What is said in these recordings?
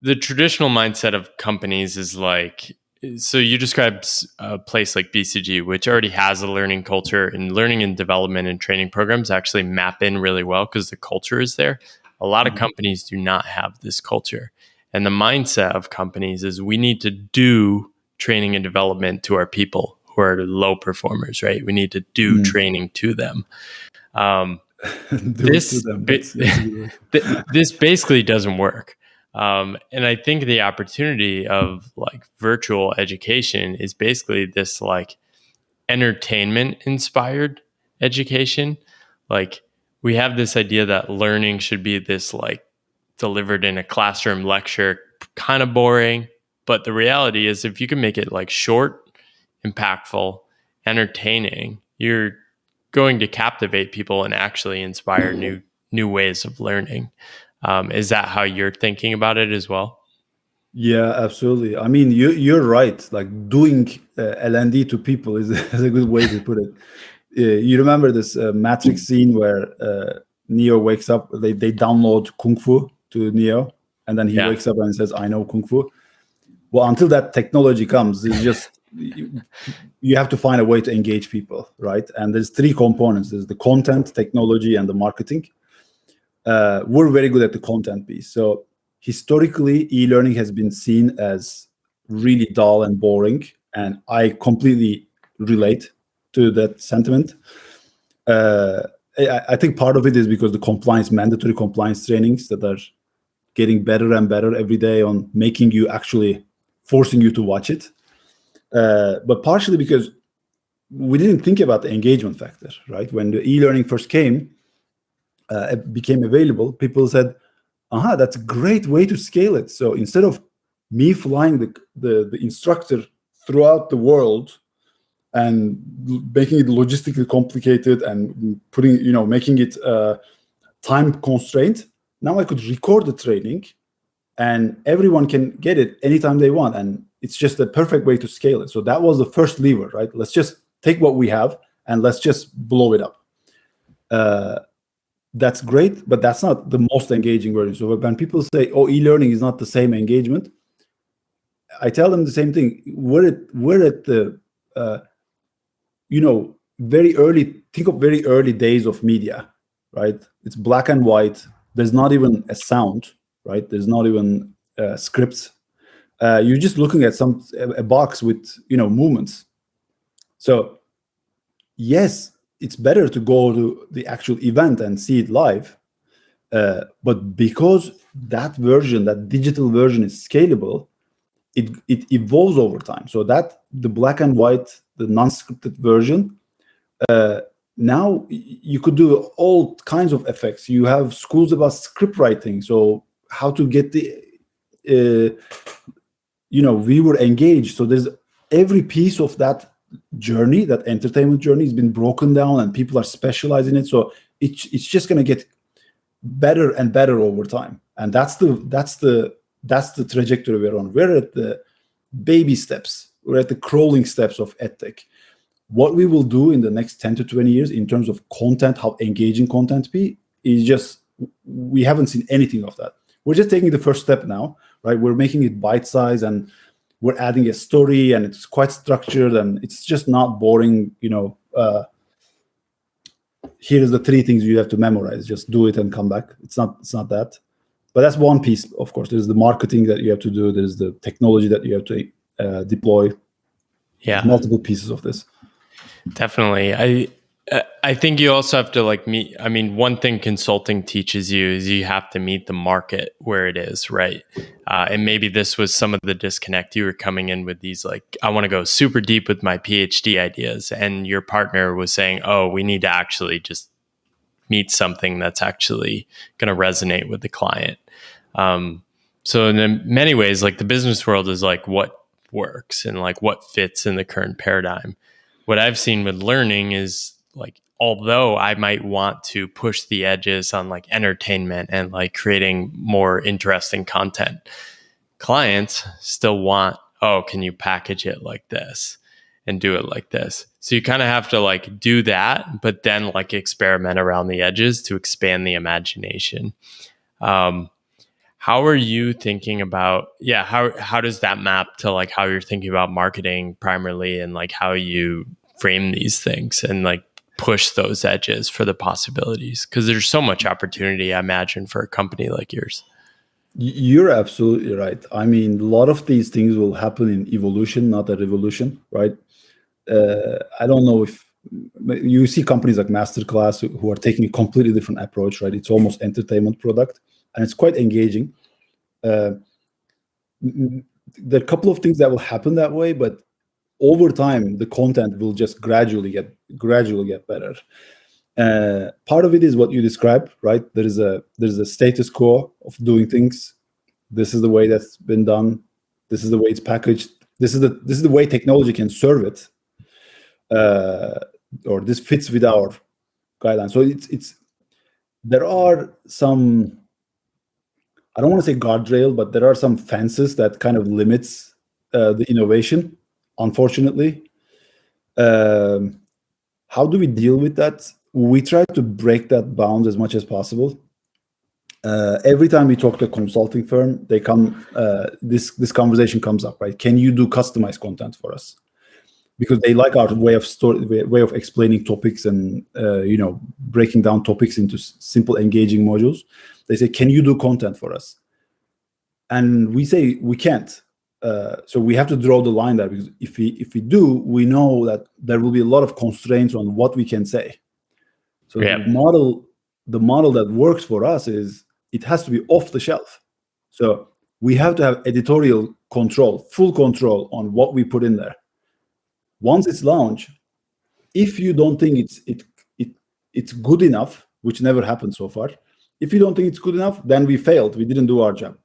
the traditional mindset of companies is like, so you described a place like BCG, which already has a learning culture, and learning and development and training programs actually map in really well because the culture is there. A lot of companies do not have this culture. And the mindset of companies is we need to do training and development to our people who are low performers, right? We need to do training to them. Do it to them. That's a good way. This basically doesn't work. And I think the opportunity of like virtual education is basically this like entertainment inspired education. Like we have this idea that learning should be this like delivered in a classroom lecture, kind of boring. But the reality is if you can make it like short, impactful, entertaining, you're going to captivate people and actually inspire new ways of learning. Is that how you're thinking about it as well? Yeah, absolutely. I mean, you're right. Like doing L&D to people is, is a good way to put it. You remember this Matrix scene where Neo wakes up, they download Kung Fu to Neo, and then he Yeah. wakes up and says, I know Kung Fu. Well, until that technology comes, it's just, you have to find a way to engage people, right? And there's three components. There's the content, technology, and the marketing. We're very good at the content piece. So historically, e-learning has been seen as really dull and boring, and I completely relate to that sentiment. I think part of it is because the mandatory compliance trainings that are getting better and better every day on making you actually forcing you to watch it. But partially because we didn't think about the engagement factor, right? When the e-learning first it became available, people said, that's a great way to scale it. So instead of me flying the instructor throughout the world and making it logistically complicated and making it time constraint, now I could record the training and everyone can get it anytime they want. And it's just the perfect way to scale it. So that was the first lever, right? Let's just take what we have and let's just blow it up. That's great, but that's not the most engaging version. So when people say, "Oh, e-learning is not the same engagement," I tell them the same thing. We're at the very early. Think of very early days of media, right? It's black and white. There's not even a sound, right? There's not even scripts. You're just looking at a box with movements. So yes, it's better to go to the actual event and see it live. But because that digital version is scalable, it evolves over time. So that the black and white, the non-scripted version, now you could do all kinds of effects. You have schools about script writing. So how to get the viewer engaged. So there's every piece of that journey, that entertainment journey, has been broken down, and people are specializing in it. So it's just going to get better and better over time, and that's the trajectory we're on. We're at the baby steps. We're at the crawling steps of edtech. What we will do in the next 10 to 20 years in terms of content, how engaging content be, is just, we haven't seen anything of that. We're just taking the first step now, right? We're making it bite-sized and we're adding a story, and it's quite structured, and it's just not boring. Here's the three things you have to memorize. Just do it and come back. It's not that. But that's one piece, of course. There's the marketing that you have to do. There's the technology that you have to deploy. Yeah, there's multiple pieces of this. Definitely. I think you also have to one thing consulting teaches you is you have to meet the market where it is, right? And maybe this was some of the disconnect. You were coming in with these, like, I want to go super deep with my PhD ideas. And your partner was saying, oh, we need to actually just meet something that's actually going to resonate with the client. So in many ways, like the business world is like what works and like what fits in the current paradigm. What I've seen with learning is, like, although I might want to push the edges on like entertainment and like creating more interesting content, clients still want, oh, can you package it like this and do it like this? So you kind of have to like do that, but then like experiment around the edges to expand the imagination. how are you thinking about, how does that map to like how you're thinking about marketing primarily, and like how you frame these things and like push those edges for the possibilities? Because there's so much opportunity, I imagine, for a company like yours. You're absolutely right. I mean, a lot of these things will happen in evolution, not a revolution, right? I don't know if you see companies like Masterclass who are taking a completely different approach, right? It's almost entertainment product, and it's quite engaging. There are a couple of things that will happen that way, but over time, the content will just gradually get better. Part of it is what you described, right? There's a status quo of doing things. This is the way that's been done. This is the way it's packaged. This is the way technology can serve it, or this fits with our guidelines. So it's there are some, I don't want to say guardrail, but there are some fences that kind of limits the innovation, unfortunately. How do we deal with that? We try to break that bound as much as possible. Every time we talk to a consulting firm, they come. This conversation comes up, right? Can you do customized content for us? Because they like our way of explaining topics and breaking down topics into simple, engaging modules. They say, "Can you do content for us?" And we say we can't. So we have to draw the line there, because if we do, we know that there will be a lot of constraints on what we can say. So the model that works for us is it has to be off the shelf. So we have to have editorial control, full control on what we put in there. Once it's launched, if you don't think it's good enough, which never happened so far, if you don't think it's good enough, then we failed. We didn't do our job.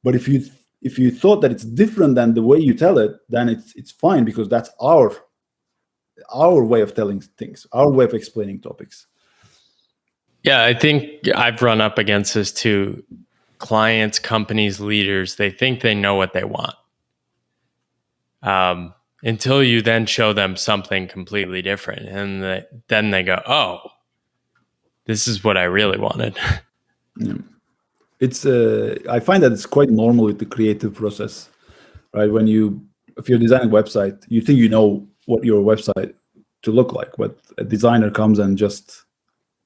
But if you thought that it's different than the way you tell it, then it's fine, because that's our way of telling things, our way of explaining topics. Yeah, I think I've run up against this too. Clients, companies, leaders, they think they know what they want. Until you then show them something completely different. And then they go, oh, this is what I really wanted. Yeah. I find that it's quite normal with the creative process, right? If you're designing a website, you think you know what your website to look like, but a designer comes and just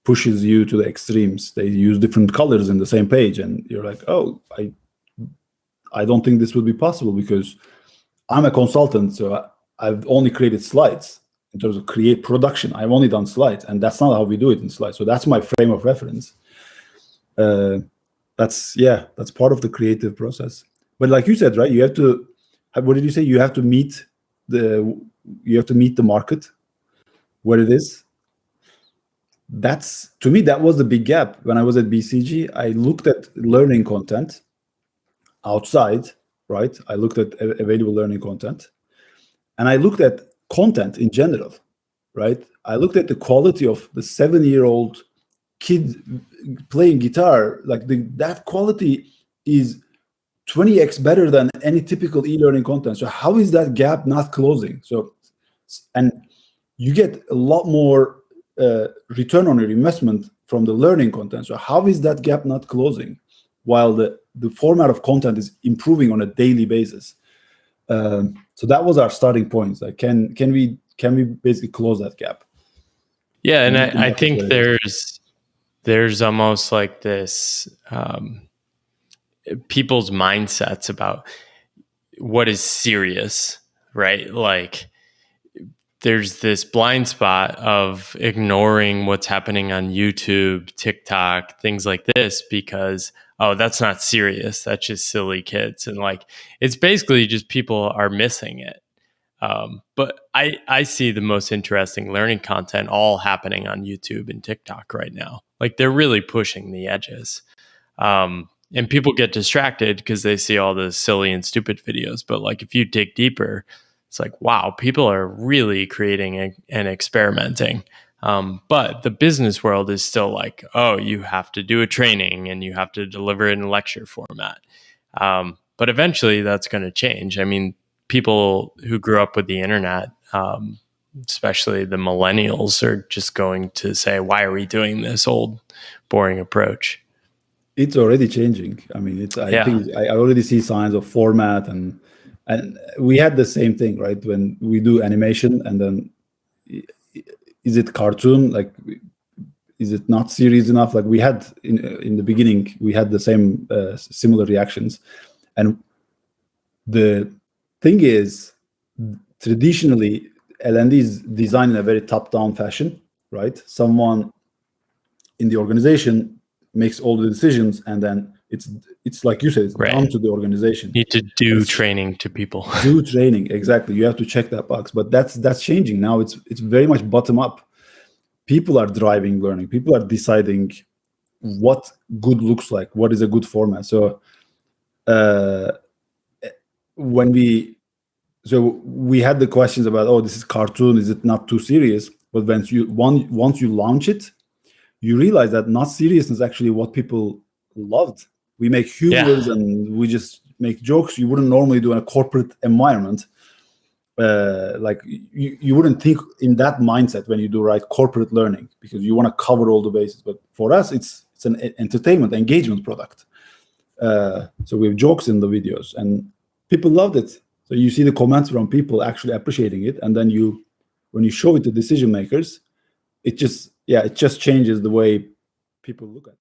pushes you to the extremes. They use different colors in the same page, and you're like, oh, I don't think this would be possible, because I'm a consultant, so I've only created slides. In terms of production, I've only done slides, and that's not how we do it in slides. So that's my frame of reference. That's part of the creative process. But like you said, right, you have to, what did you say? You have to meet the market where it is. To me, that was the big gap. When I was at BCG, I looked at learning content outside, right? I looked at available learning content, and I looked at content in general, right? I looked at the quality of the 7-year-old kid playing guitar. Like that quality is 20x better than any typical e-learning content. So how is that gap not closing? And you get a lot more return on your investment from the learning content. So how is that gap not closing while the format of content is improving on a daily basis? So that was our starting point. Like, can we basically close that gap? Yeah, and I think there's almost like this people's mindsets about what is serious, right? Like there's this blind spot of ignoring what's happening on YouTube, TikTok, things like this, because, oh, that's not serious. That's just silly kids. And like, it's basically just people are missing it. But I see the most interesting learning content all happening on YouTube and TikTok right now. Like they're really pushing the edges. And people get distracted because they see all the silly and stupid videos. But like if you dig deeper, it's like, wow, people are really creating and experimenting. But the business world is still like, oh, you have to do a training and you have to deliver it in lecture format. But eventually that's going to change. I mean, people who grew up with the internet, especially the millennials, are just going to say, why are we doing this old, boring approach? It's already changing. I mean, I think I already see signs of format, and we had the same thing, right? When we do animation, and then is it cartoon? Like, is it not serious enough? Like, we had in the beginning, we had the same similar reactions. And the thing is, traditionally, L&D is designed in a very top-down fashion, right? Someone in the organization makes all the decisions, and then it's like you said, it's down to the organization. You need to do training to people. Do training, exactly. You have to check that box. But that's changing now. It's very much bottom up. People are driving learning. People are deciding what good looks like, what is a good format. So we had the questions about, oh, this is cartoon, is it not too serious? But once you launch it, you realize that not seriousness is actually what people loved. We make humors and we just make jokes you wouldn't normally do in a corporate environment. Like you wouldn't think in that mindset when you do corporate learning, because you want to cover all the bases. But for us, it's an entertainment engagement product. So we have jokes in the videos, and people loved it. So you see the comments from people actually appreciating it, and then when you show it to decision makers, it just changes the way people look at it.